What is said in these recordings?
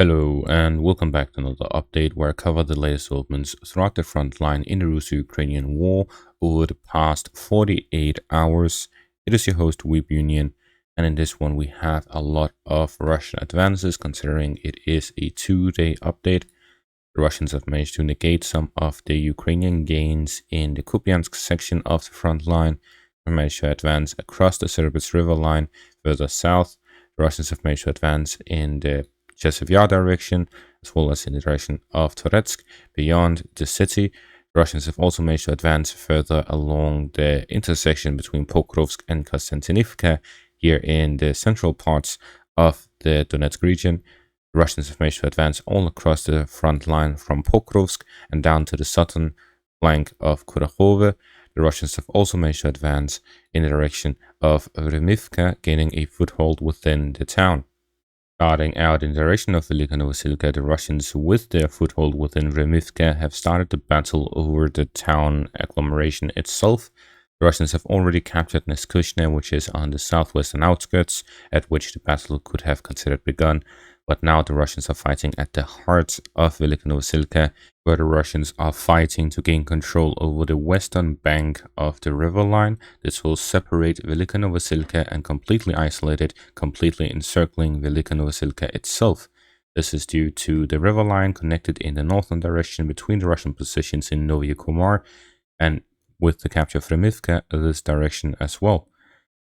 Hello and welcome back to another update where I cover the latest developments throughout the front line in the Russo-Ukrainian war over the past 48 hours. It is your host Weep Union, and in this one we have a lot of Russian advances considering it is a 2-day update. The Russians have managed to negate some of the Ukrainian gains in the Kupiansk section of the front line. They managed to advance across the Serbis River line further south. The Russians have managed to advance in the Chasiv Yar direction, as well as in the direction of Toretsk beyond the city. The Russians have also managed to advance further along the intersection between Pokrovsk and Konstantinivka here in the central parts of the Donetsk region. The Russians have managed to advance all across the front line from Pokrovsk and down to the southern flank of Kurakhove. The Russians have also managed to advance in the direction of Velyka, gaining a foothold within the town. Starting out in the direction of Velyka Novosilka, the Russians, with their foothold within Velyka, have started the battle over the town agglomeration itself. The Russians have already captured Neskushne, which is on the southwestern outskirts, at which the battle could have considered begun. But now the Russians are fighting at the heart of Velyka Novosilka, where the Russians are fighting to gain control over the western bank of the river line. This will separate Velyka Novosilka and completely isolate it, completely encircling Velyka Novosilka itself. This is due to the river line connected in the northern direction between the Russian positions in Novy Komar, and with the capture of Remivka, this direction as well.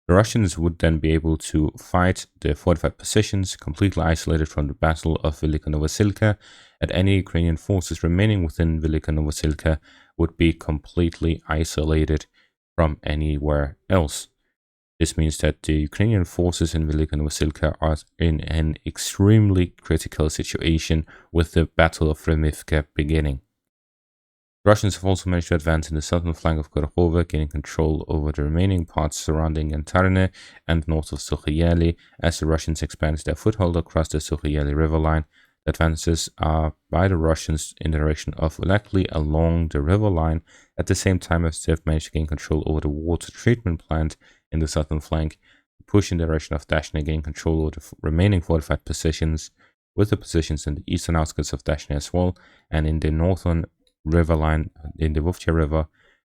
The Russians would then be able to fight the fortified positions completely isolated from the Battle of Velyka Novosilka, and any Ukrainian forces remaining within Velyka Novosilka would be completely isolated from anywhere else. This means that the Ukrainian forces in Velyka Novosilka are in an extremely critical situation with the Battle of Remivka beginning. Russians have also managed to advance in the southern flank of Kurakhove, gaining control over the remaining parts surrounding Yantarne and north of Sukhyeli. As the Russians expand their foothold across the Sukhyeli river line, the advances are by the Russians in the direction of Velyka along the river line, at the same time as they have managed to gain control over the water treatment plant in the southern flank, push in the direction of Dashne, gain control over the remaining fortified positions, with the positions in the eastern outskirts of Dashne as well, and in the northern river line in the Vovchanka river.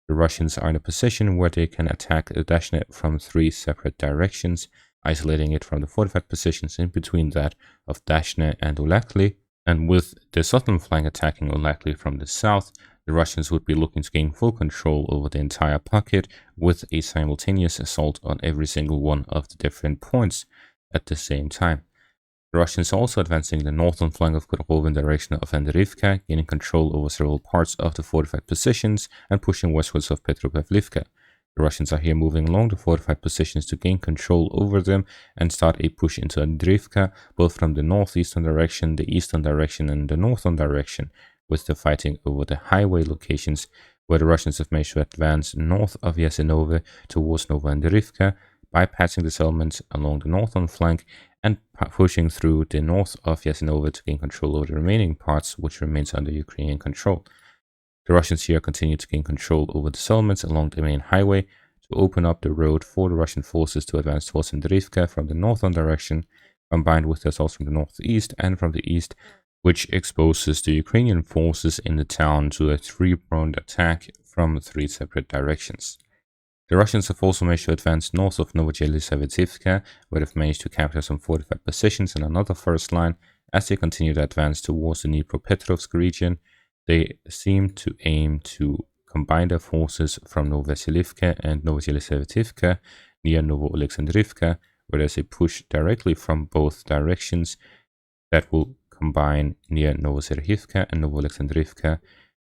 The Russians are in a position where they can attack Dashne from 3 separate directions, isolating it from the fortified positions in between that of Dashne and Velyka. And with the southern flank attacking Velyka from the south, the Russians would be looking to gain full control over the entire pocket with a simultaneous assault on every single one of the different points at the same time. The Russians are also advancing the northern flank of Kurakhove in the direction of Andrivka, gaining control over several parts of the fortified positions and pushing westwards of Petropavlivka. The Russians are here moving along the fortified positions to gain control over them and start a push into Andrivka, both from the northeastern direction, the eastern direction, and the northern direction, with the fighting over the highway locations, where the Russians have managed to advance north of Yasinove towards Novoandrivka, bypassing the settlements along the northern flank and pushing through the north of Yasinove to gain control over the remaining parts, which remains under Ukrainian control. The Russians here continue to gain control over the settlements along the main highway to open up the road for the Russian forces to advance towards Andrivka from the northern direction, combined with the assaults from the northeast and from the east, which exposes the Ukrainian forces in the town to a 3-pronged attack from 3 separate directions. The Russians have also managed to advance north of Novosilka, where they've managed to capture some fortified positions in another first line. As they continue to advance towards the Dnipropetrovsk region, they seem to aim to combine their forces from Novosilka and Novosilka near Novoalexandrivka, where there's a push directly from both directions that will combine near Novosilka and Novoalexandrivka.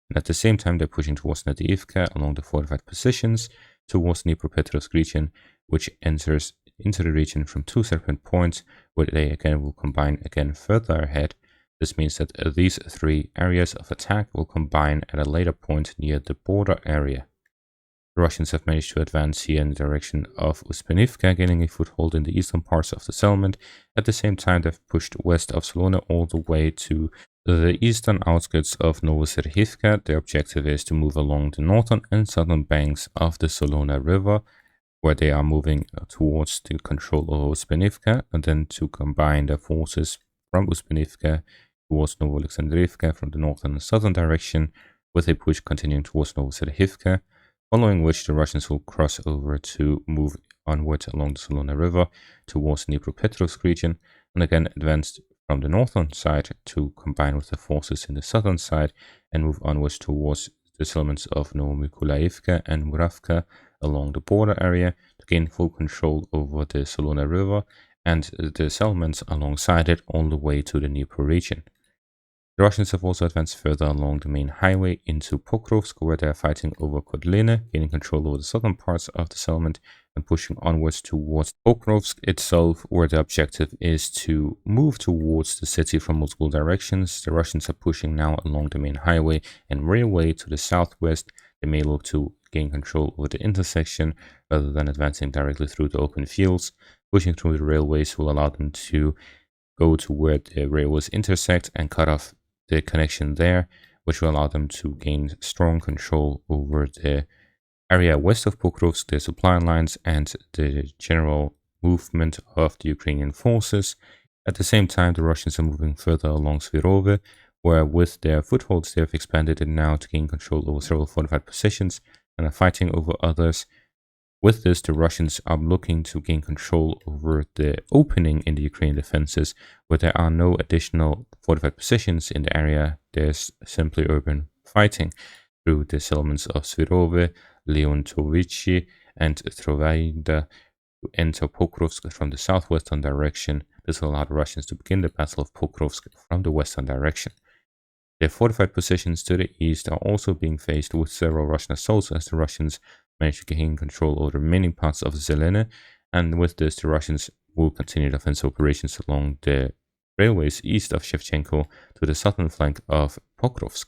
And at the same time, they're pushing towards Nadiivka along the fortified positions towards the Dnipropetrovsk region, which enters into the region from 2 separate points, where they again will combine again further ahead. This means that these 3 areas of attack will combine at a later point near the border area. The Russians have managed to advance here in the direction of Uspenivka, gaining a foothold in the eastern parts of the settlement. At the same time, they've pushed west of Solona all the way to the eastern outskirts of Novosilka. Their objective is to move along the northern and southern banks of the Solona river, where they are moving towards the control of Uspenivka, and then to combine their forces from Uspinivka towards Novoalexandrivka from the northern and southern direction, with a push continuing towards Novosilka, following which the Russians will cross over to move onward along the Solona River towards Dnipropetrovsk region, and again advance from the northern side to combine with the forces in the southern side and move onwards towards the settlements of Novomykolaivka and Muravka along the border area to gain full control over the Solona River and the settlements alongside it all the way to the Dnieper region. The Russians have also advanced further along the main highway into Pokrovsk, where they are fighting over Kodlina, gaining control over the southern parts of the settlement and pushing onwards towards Pokrovsk itself, where the objective is to move towards the city from multiple directions. The Russians are pushing now along the main highway and railway to the southwest. They may look to gain control over the intersection rather than advancing directly through the open fields. Pushing through the railways will allow them to go to where the railways intersect and cut off the connection there, which will allow them to gain strong control over the area west of Pokrovsk, the supply lines, and the general movement of the Ukrainian forces. At the same time, the Russians are moving further along Svirove, where with their footholds they have expanded it now to gain control over several fortified positions and are fighting over others. With this, the Russians are looking to gain control over the opening in the Ukrainian defenses, where there are no additional fortified positions in the area. There's simply urban fighting through the settlements of Svirove, Leontovichi, and Trovaida to enter Pokrovsk from the southwestern direction. This will allow the Russians to begin the Battle of Pokrovsk from the western direction. Their fortified positions to the east are also being faced with several Russian assaults as the Russians manage to gain control over the remaining parts of Zelena, and with this the Russians will continue the offensive operations along the railways east of Shevchenko to the southern flank of Pokrovsk.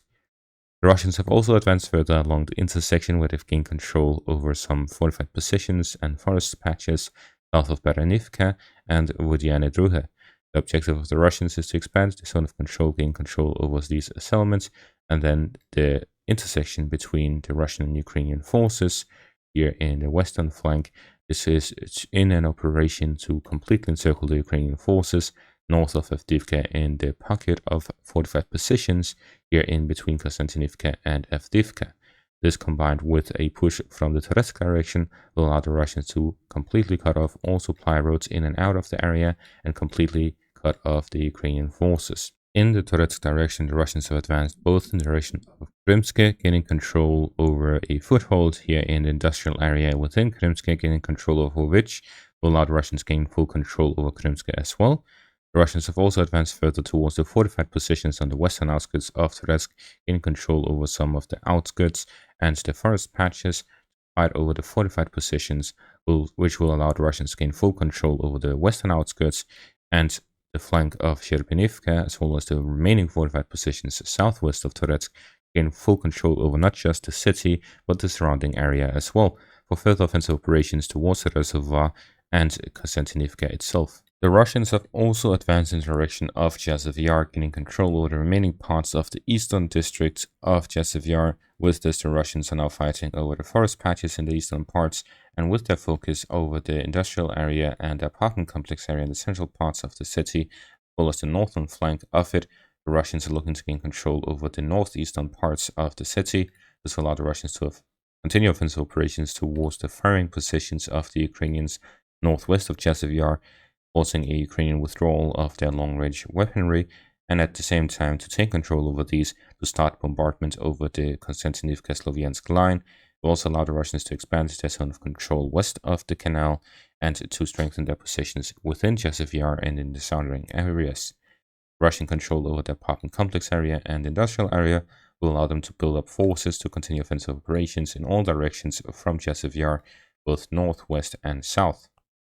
The Russians have also advanced further along the intersection where they've gained control over some fortified positions and forest patches south of Baranivka and Vodyane Druhe. The objective of the Russians is to expand the zone of control, gain control over these settlements, and then the intersection between the Russian and Ukrainian forces here in the western flank. This is in an operation to completely encircle the Ukrainian forces north of Avdiivka in the pocket of fortified positions here in between Konstantinivka and Avdiivka. This combined with a push from the Toretsk direction will allow the Russians to completely cut off all supply roads in and out of the area and completely cut off the Ukrainian forces. In the Toretsk direction, the Russians have advanced both in the direction of Krymsk, gaining control over a foothold here in the industrial area within Krymsk, gaining control over which will allow the Russians gain full control over Krymsk as well. The Russians have also advanced further towards the fortified positions on the western outskirts of Toretsk, gaining control over some of the outskirts and the forest patches, fight over the fortified positions, which will allow the Russians to gain full control over the western outskirts and the flank of Sherpenivka, as well as the remaining fortified positions southwest of Toretsk, gain full control over not just the city, but the surrounding area as well, for further offensive operations towards the reservoir and Konstantinivka itself. The Russians have also advanced in the direction of Chasiv Yar, gaining control over the remaining parts of the eastern district of Chasiv Yar. With this, the Russians are now fighting over the forest patches in the eastern parts, and with their focus over the industrial area and the apartment complex area in the central parts of the city, as well as the northern flank of it, the Russians are looking to gain control over the northeastern parts of the city. This will allow the Russians to continue offensive operations towards the firing positions of the Ukrainians northwest of Chasiv Yar, forcing a Ukrainian withdrawal of their long-range weaponry, and at the same time to take control over these to start bombardment over the Konstantinivka-Sloviansk line. It will also allow the Russians to expand their zone of control west of the canal and to strengthen their positions within Chasiv Yar and in the surrounding areas. Russian control over the apartment complex area and industrial area will allow them to build up forces to continue offensive operations in all directions from Chasiv Yar, both north, west, and south.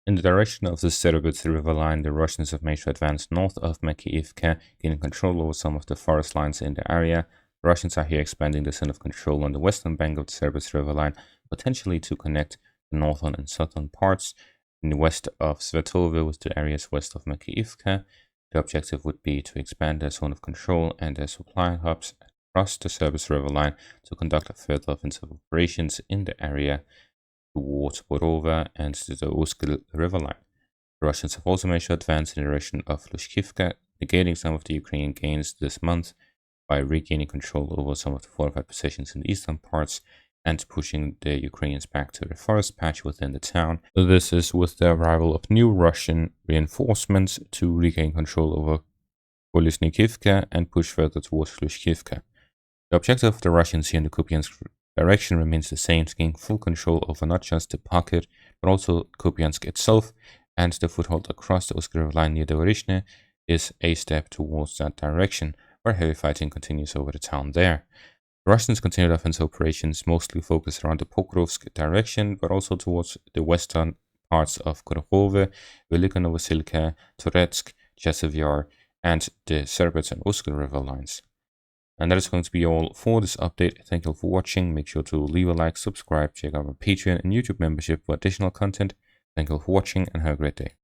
In the direction of the Encircled river line, the Russians have managed to advance north of Makiivka, gaining control over some of the forest lines in the area. The Russians are here expanding the zone of control on the western bank of the Encircled river line, potentially to connect the northern and southern parts in the west of Svetove with the areas west of Makiivka. The objective would be to expand their zone of control and their supply hubs across the Encircled river line to conduct further offensive operations in the area towards Borova and the Uskil river line. The Russians have also managed to advance in the direction of Lushkivka, negating some of the Ukrainian gains this month by regaining control over some of the fortified positions in the eastern parts and pushing the Ukrainians back to the forest patch within the town. This is with the arrival of new Russian reinforcements to regain control over Kolesnikivka and push further towards Glushkivka. The objective of the Russians here in the Kupiansk direction remains the same, to gain full control over not just the pocket, but also Kupiansk itself, and the foothold across the Usk River line near the Vorishne is a step towards that direction, where heavy fighting continues over the town there. The Russians continued offensive operations mostly focused around the Pokrovsk direction, but also towards the western parts of Kurakhove, Velyka, Novosilka, Toretsk, Chasiv Yar, and the Serbets and Usk River lines. And that is going to be all for this update. Thank you all for watching. Make sure to leave a like, subscribe, check out our Patreon and YouTube membership for additional content. Thank you all for watching and have a great day.